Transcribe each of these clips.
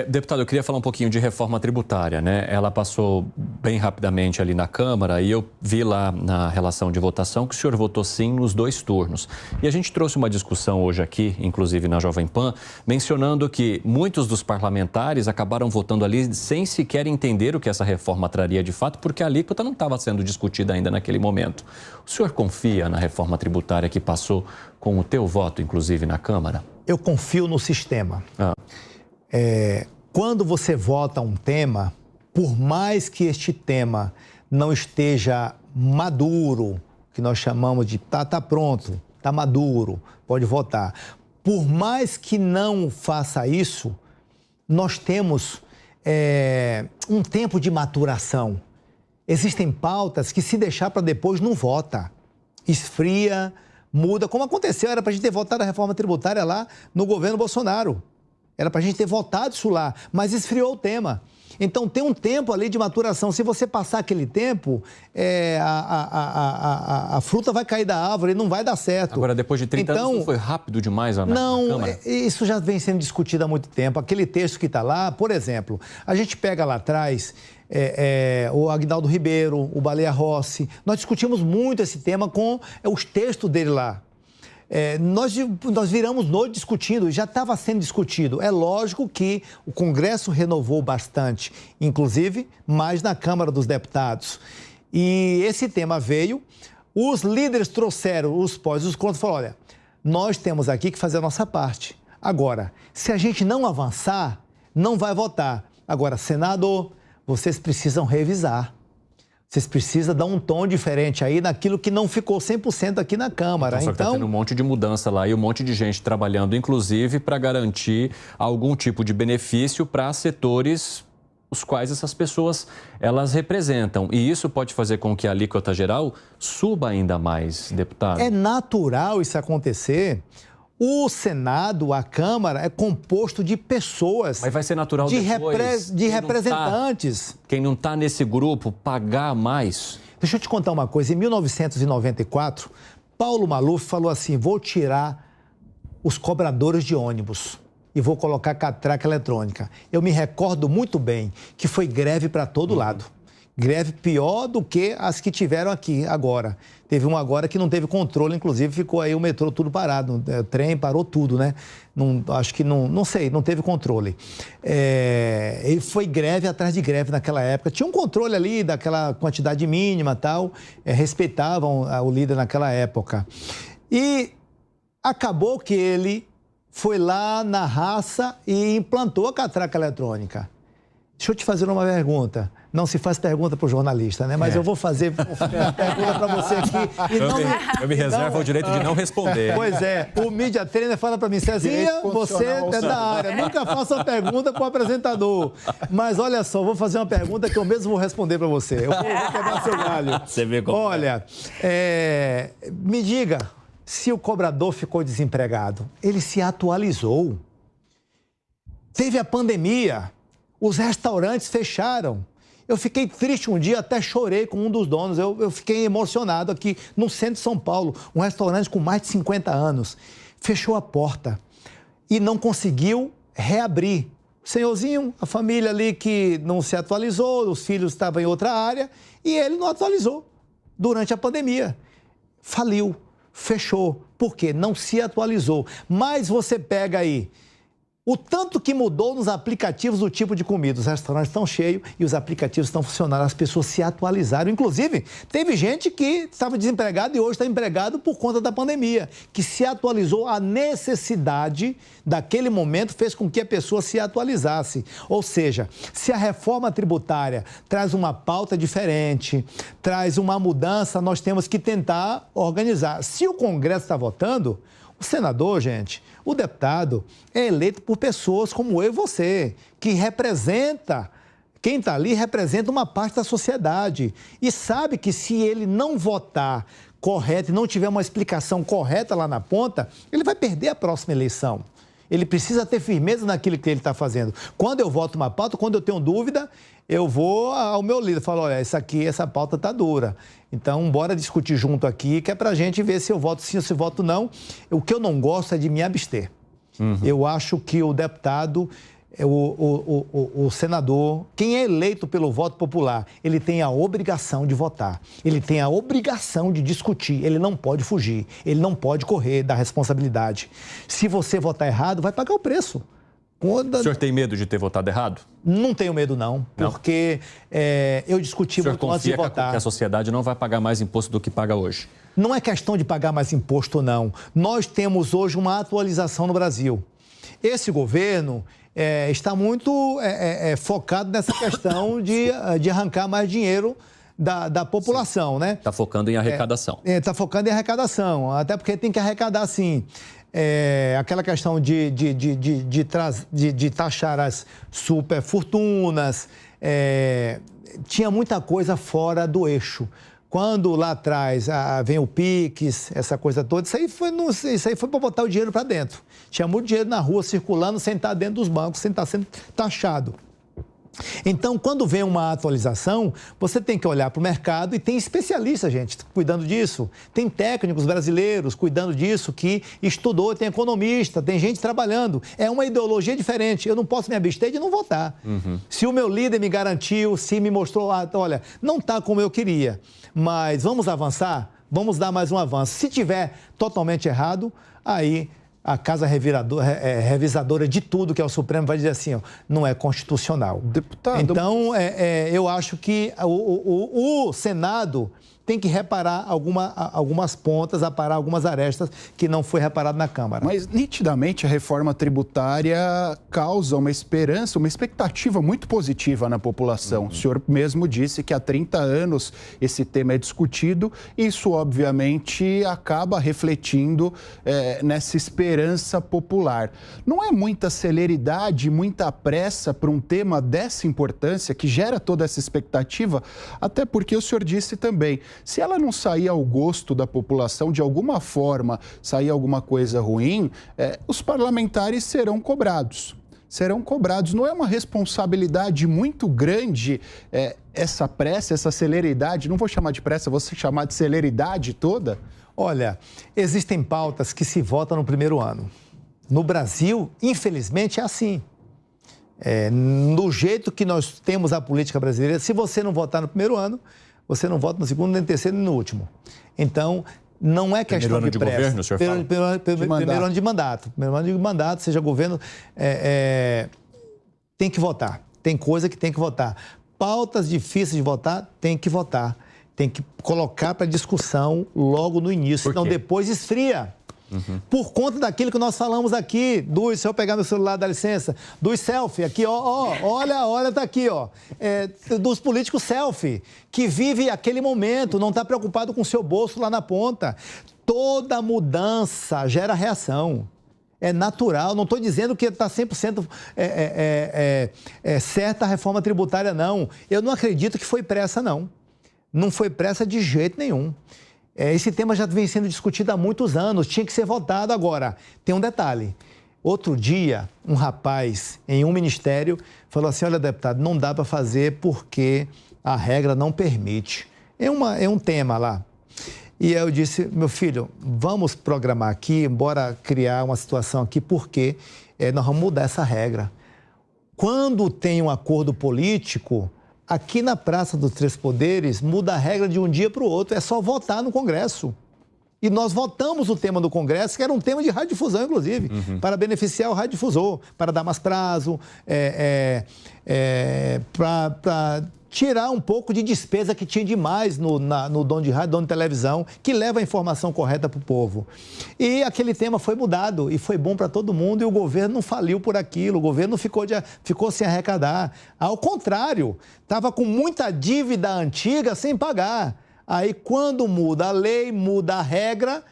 Deputado, eu queria falar um pouquinho de reforma tributária, né? Ela passou bem rapidamente ali na Câmara e eu vi lá na relação de votação que o senhor votou sim nos 2 turnos. E a gente trouxe uma discussão hoje aqui, inclusive na Jovem Pan, mencionando que muitos dos parlamentares acabaram votando ali sem sequer entender o que essa reforma traria de fato, porque a alíquota não estava sendo discutida ainda naquele momento. O senhor confia na reforma tributária que passou com o teu voto, inclusive, na Câmara? Eu confio no sistema. Quando você vota um tema, por mais que este tema não esteja maduro, que nós chamamos de tá pronto, tá maduro, pode votar. Por mais que não faça isso, nós temos um tempo de maturação. Existem pautas que se deixar para depois não vota. Esfria, muda, como aconteceu, era para a gente ter votado a reforma tributária lá no governo Bolsonaro. Era para a gente ter votado isso lá, mas esfriou o tema. Então, tem um tempo ali de maturação. Se você passar aquele tempo, a fruta vai cair da árvore e não vai dar certo. Agora, depois de 30 anos, não foi rápido demais na Câmara? Isso já vem sendo discutido há muito tempo. Aquele texto que está lá, por exemplo, a gente pega lá atrás o Aguinaldo Ribeiro, o Baleia Rossi. Nós discutimos muito esse tema com os textos dele lá. Nós viramos noite discutindo, já estava sendo discutido. É lógico que o Congresso renovou bastante, inclusive mais na Câmara dos Deputados. E esse tema veio, os líderes trouxeram os pós e os contras e falaram, olha, nós temos aqui que fazer a nossa parte. Agora, se a gente não avançar, não vai votar. Agora, senador, vocês precisam revisar. Vocês precisam dar um tom diferente aí naquilo que não ficou 100% aqui na Câmara. Então, está tendo um monte de mudança lá e um monte de gente trabalhando, inclusive, para garantir algum tipo de benefício para setores os quais essas pessoas elas representam. E isso pode fazer com que a alíquota geral suba ainda mais, deputado? É natural isso acontecer. O Senado, a Câmara, é composto de pessoas... Mas vai ser natural depois... de representantes. Quem não está nesse grupo, pagar mais? Deixa eu te contar uma coisa. Em 1994, Paulo Maluf falou assim, vou tirar os cobradores de ônibus e vou colocar catraca eletrônica. Eu me recordo muito bem que foi greve para todo lado. Greve pior do que as que tiveram aqui agora. Teve uma agora que não teve controle, inclusive ficou aí o metrô tudo parado, o trem parou tudo, né? Acho que não sei, não teve controle. E foi greve atrás de greve naquela época. Tinha um controle ali daquela quantidade mínima e tal, respeitavam o líder naquela época. E acabou que ele foi lá na raça e implantou a catraca eletrônica. Deixa eu te fazer uma pergunta. Não se faz pergunta para o jornalista, né? Mas eu vou fazer uma pergunta para você aqui. Eu me reservo o direito de não responder. Pois é. O media trainer fala para mim, Cezinha, você é da área. Nunca faça uma pergunta para o apresentador. Mas olha só, vou fazer uma pergunta que eu mesmo vou responder para você. Eu vou quebrar seu galho. Você vê como... Olha, me diga, se o cobrador ficou desempregado, ele se atualizou. Teve a pandemia. Os restaurantes fecharam. Eu fiquei triste um dia, até chorei com um dos donos. Eu fiquei emocionado aqui no centro de São Paulo. Um restaurante com mais de 50 anos. Fechou a porta e não conseguiu reabrir. O senhorzinho, a família ali que não se atualizou, os filhos estavam em outra área e ele não atualizou durante a pandemia. Faliu, fechou. Por quê? Não se atualizou. Mas você pega aí... O tanto que mudou nos aplicativos do tipo de comida. Os restaurantes estão cheios e os aplicativos estão funcionando. As pessoas se atualizaram. Inclusive, teve gente que estava desempregado e hoje está empregado por conta da pandemia, que se atualizou. A necessidade daquele momento fez com que a pessoa se atualizasse. Ou seja, se a reforma tributária traz uma pauta diferente, traz uma mudança, nós temos que tentar organizar. Se o Congresso está votando... O senador, gente, o deputado é eleito por pessoas como eu e você, que representa, quem está ali representa uma parte da sociedade e sabe que se ele não votar correto e não tiver uma explicação correta lá na ponta, ele vai perder a próxima eleição. Ele precisa ter firmeza naquilo que ele está fazendo. Quando eu voto uma pauta, quando eu tenho dúvida, eu vou ao meu líder e falo, olha, essa pauta está dura. Então, bora discutir junto aqui, que é para a gente ver se eu voto sim ou se eu voto não. O que eu não gosto é de me abster. Eu acho que o deputado, o senador, quem é eleito pelo voto popular, ele tem a obrigação de votar, ele tem a obrigação de discutir, ele não pode fugir, ele não pode correr da responsabilidade. Se você votar errado, vai pagar o preço. O senhor tem medo de ter votado errado? Não tenho medo, não, porque eu discuti muito antes de votar. O senhor confia que a sociedade não vai pagar mais imposto do que paga hoje? Não é questão de pagar mais imposto, não. Nós temos hoje uma atualização no Brasil. Esse governo está muito focado nessa questão de arrancar mais dinheiro da população, né? Está focando em arrecadação. Está focando em arrecadação, até porque tem que arrecadar, sim. Aquela questão de taxar as superfortunas, tinha muita coisa fora do eixo. Quando lá atrás vem o PIX, essa coisa toda, isso aí foi para botar o dinheiro para dentro. Tinha muito dinheiro na rua circulando sem estar dentro dos bancos, sem estar sendo taxado. Então, quando vem uma atualização, você tem que olhar para o mercado e tem especialistas, gente, cuidando disso. Tem técnicos brasileiros cuidando disso, que estudou, tem economista, tem gente trabalhando. É uma ideologia diferente. Eu não posso me abster de não votar. Se o meu líder me garantiu, se me mostrou, olha, não está como eu queria, mas vamos avançar? Vamos dar mais um avanço. Se tiver totalmente errado, aí a casa revisadora de tudo, que é o Supremo, vai dizer assim, não é constitucional. Deputado... Então, eu acho que o Senado tem que reparar algumas pontas, aparar algumas arestas que não foi reparado na Câmara. Mas, nitidamente, a reforma tributária causa uma esperança, uma expectativa muito positiva na população. O senhor mesmo disse que há 30 anos esse tema é discutido e isso, obviamente, acaba refletindo nessa esperança popular. Não é muita celeridade, muita pressa para um tema dessa importância que gera toda essa expectativa? Até porque o senhor disse também, se ela não sair ao gosto da população, de alguma forma sair alguma coisa ruim, os parlamentares serão cobrados. Serão cobrados. Não é uma responsabilidade muito grande essa pressa, essa celeridade? Não vou chamar de pressa, vou chamar de celeridade toda? Olha, existem pautas que se votam no primeiro ano. No Brasil, infelizmente, é assim. Do jeito que nós temos a política brasileira, se você não votar no primeiro ano, você não vota no segundo, nem no terceiro, nem no último. Então, não é questão de pressa. Governo, o senhor fala? Primeiro ano de mandato. Primeiro ano de mandato, seja governo, tem que votar. Tem coisa que tem que votar. Pautas difíceis de votar, tem que votar. Tem que colocar para discussão logo no início, senão depois esfria. Por conta daquilo que nós falamos aqui, se eu pegar meu celular, dá licença, dos selfie, aqui, olha, tá aqui, dos políticos selfie, que vive aquele momento, não está preocupado com o seu bolso lá na ponta. Toda mudança gera reação. É natural, não estou dizendo que está 100% certa a reforma tributária, não. Eu não acredito que foi pressa, não. Não foi pressa de jeito nenhum. Esse tema já vem sendo discutido há muitos anos, tinha que ser votado agora. Tem um detalhe. Outro dia, um rapaz em um ministério falou assim, olha, deputado, não dá para fazer porque a regra não permite. É um tema lá. E eu disse, meu filho, vamos programar aqui, bora criar uma situação aqui, porque nós vamos mudar essa regra. Quando tem um acordo político, aqui na Praça dos Três Poderes, muda a regra de um dia para o outro, é só votar no Congresso. E nós votamos o tema do Congresso, que era um tema de radiodifusão, inclusive, para beneficiar o radiodifusor, para dar mais prazo, para tirar um pouco de despesa que tinha demais no dono de rádio, dono de televisão, que leva a informação correta para o povo. E aquele tema foi mudado e foi bom para todo mundo e o governo não faliu por aquilo, o governo ficou sem arrecadar. Ao contrário, estava com muita dívida antiga sem pagar. Aí, quando muda a lei, muda a regra,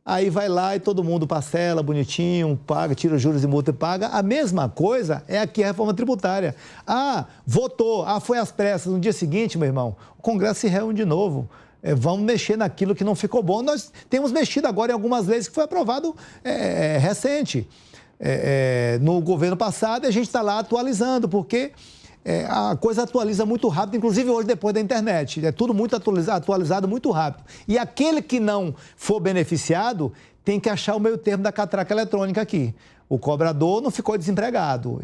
aí vai lá e todo mundo parcela bonitinho, paga, tira os juros e multa e paga. A mesma coisa é aqui a reforma tributária. Votou, foi às pressas. No dia seguinte, meu irmão, o Congresso se reúne de novo. Vamos mexer naquilo que não ficou bom. Nós temos mexido agora em algumas leis que foi aprovado recente. No governo passado, a gente está lá atualizando, porque a coisa atualiza muito rápido, inclusive hoje depois da internet. É tudo muito atualizado muito rápido. E aquele que não for beneficiado tem que achar o meio termo da catraca eletrônica aqui. O cobrador não ficou desempregado.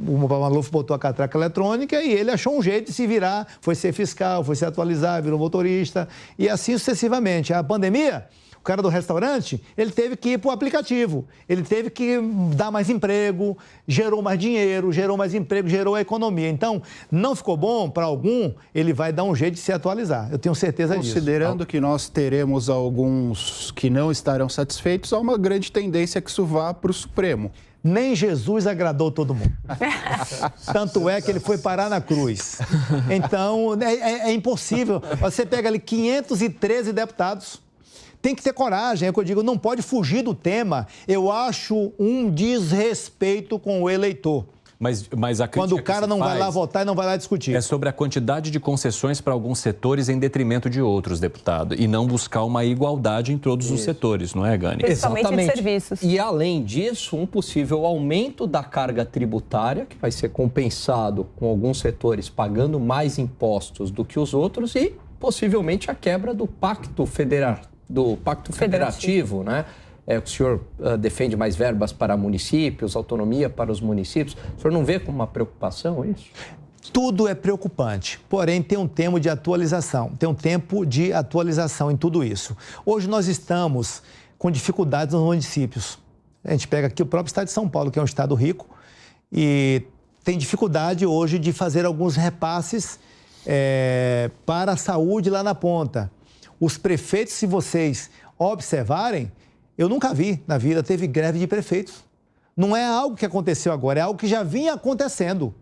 O Maluf botou a catraca eletrônica e ele achou um jeito de se virar. Foi ser fiscal, foi se atualizar, virou motorista e assim sucessivamente. A pandemia, o cara do restaurante, ele teve que ir para o aplicativo. Ele teve que dar mais emprego, gerou mais dinheiro, gerou mais emprego, gerou a economia. Então, não ficou bom para algum, ele vai dar um jeito de se atualizar. Eu tenho certeza disso. Considerando que nós teremos alguns que não estarão satisfeitos, há uma grande tendência que isso vá para o Supremo. Nem Jesus agradou todo mundo. Tanto é que ele foi parar na cruz. Então, é impossível. Você pega ali 513 deputados. Tem que ter coragem, é o que eu digo, não pode fugir do tema. Eu acho um desrespeito com o eleitor. Mas a crítica quando o cara não vai lá votar e não vai lá discutir. É sobre a quantidade de concessões para alguns setores em detrimento de outros, deputado. E não buscar uma igualdade em todos os setores, não é, Gani? Principalmente de serviços. E, além disso, um possível aumento da carga tributária, que vai ser compensado com alguns setores pagando mais impostos do que os outros e, possivelmente, a quebra do pacto federativo, né? O senhor defende mais verbas para municípios, autonomia para os municípios. O senhor não vê como uma preocupação isso? Tudo é preocupante, porém tem um tempo de atualização, em tudo isso. Hoje nós estamos com dificuldades nos municípios. A gente pega aqui o próprio estado de São Paulo, que é um estado rico, e tem dificuldade hoje de fazer alguns repasses para a saúde lá na ponta. Os prefeitos, se vocês observarem, eu nunca vi na vida, teve greve de prefeitos. Não é algo que aconteceu agora, é algo que já vinha acontecendo.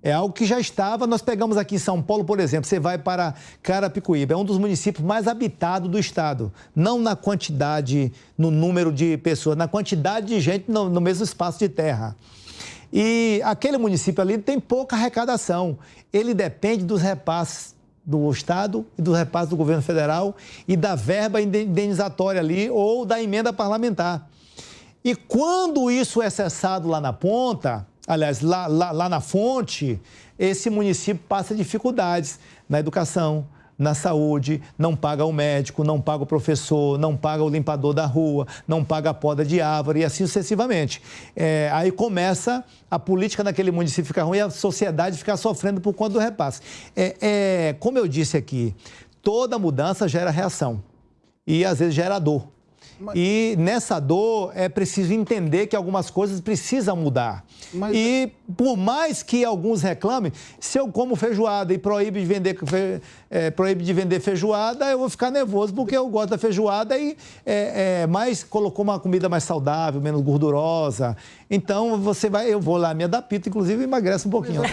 É algo que já estava, nós pegamos aqui em São Paulo, por exemplo, você vai para Carapicuíba, é um dos municípios mais habitados do estado. Não na quantidade, no número de pessoas, na quantidade de gente no mesmo espaço de terra. E aquele município ali tem pouca arrecadação. Ele depende dos repasses do Estado e do repasse do governo federal e da verba indenizatória ali ou da emenda parlamentar. E quando isso é cessado lá na ponta, aliás, lá na fonte, esse município passa dificuldades na educação, na saúde, não paga o médico, não paga o professor, não paga o limpador da rua, não paga a poda de árvore e assim sucessivamente. Aí começa a política naquele município ficar ruim e a sociedade ficar sofrendo por conta do repasse. Como eu disse aqui, toda mudança gera reação e às vezes gera dor. E nessa dor é preciso entender que algumas coisas precisam mudar. E por mais que alguns reclamem, se eu como feijoada e proíbe de vender feijoada, eu vou ficar nervoso porque eu gosto da feijoada mas colocou uma comida mais saudável, menos gordurosa. Então eu vou lá, me adapto, inclusive emagrece um pouquinho.